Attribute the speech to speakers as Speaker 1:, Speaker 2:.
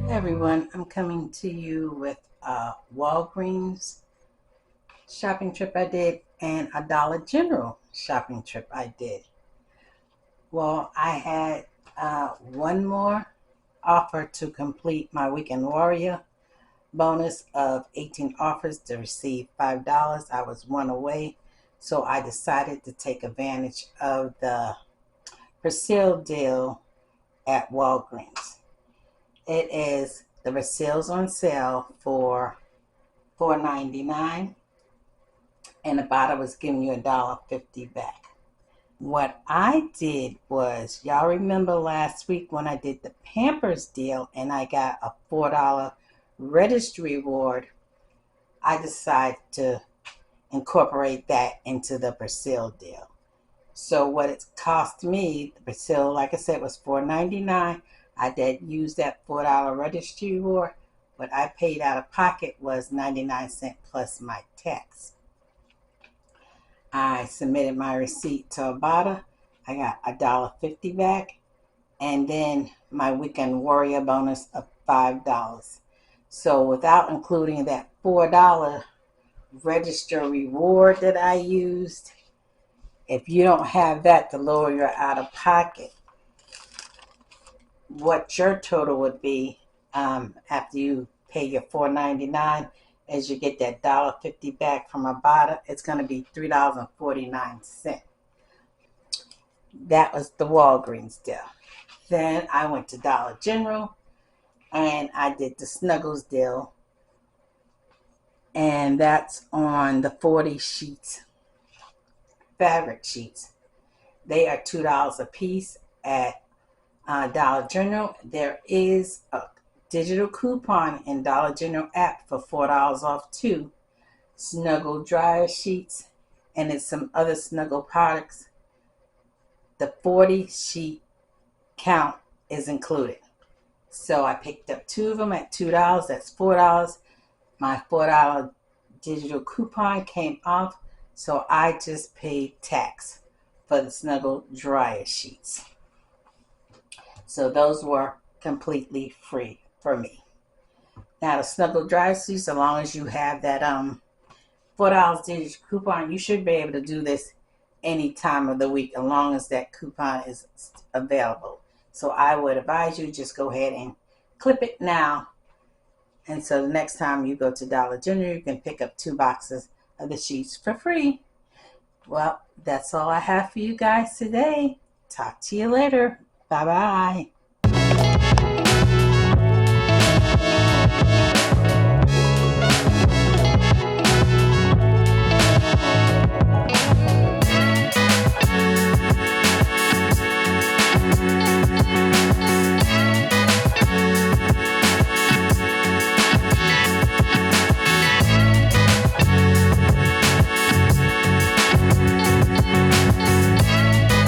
Speaker 1: Everyone, I'm coming to you with a Walgreens shopping trip I did and a Dollar General shopping trip I did. Well, I had one more offer to complete my Weekend Warrior bonus of 18 offers to receive $5. I was one away, so I decided to take advantage of the Persil deal at Walgreens. It is the Persil's on sale for $4.99, and the bottle was giving you $1.50 back. What I did was, y'all remember last week when I did the Pampers deal and I got a $4 registry reward, I decided to incorporate that into the Persil deal. So what it cost me, the Persil, like I said, was $4.99. I did use that $4 registry reward. What I paid out of pocket was 99 cents plus my tax. I submitted my receipt to Ibotta. I got $1.50 back, and then my Weekend Warrior bonus of $5. So without including that $4 register reward that I used, if you don't have that to lower your out of pocket, what your total would be after you pay your $4.99 is you get that $1.50 back from Ibotta. It's going to be $3.49. That was the Walgreens deal. Then I went to Dollar General and I did the Snuggles deal, and that's on the 40 sheets, fabric sheets. They are $2 a piece at Dollar General. There is a digital coupon in Dollar General app for $4 off too. Snuggle dryer sheets, and it's some other Snuggle products. The 40 sheet count is included. So I picked up 2 of them at $2. That's $4. My $4 digital coupon came off, so I just paid tax for the Snuggle dryer sheets. So those were completely free for me. Now the Snuggle dryer sheets, as long as you have that $4 digital coupon, you should be able to do this any time of the week, as long as that coupon is available. So I would advise you just go ahead and clip it now. And so the next time you go to Dollar General, you can pick up 2 boxes of the sheets for free. Well, that's all I have for you guys today. Talk to you later. Bye-bye.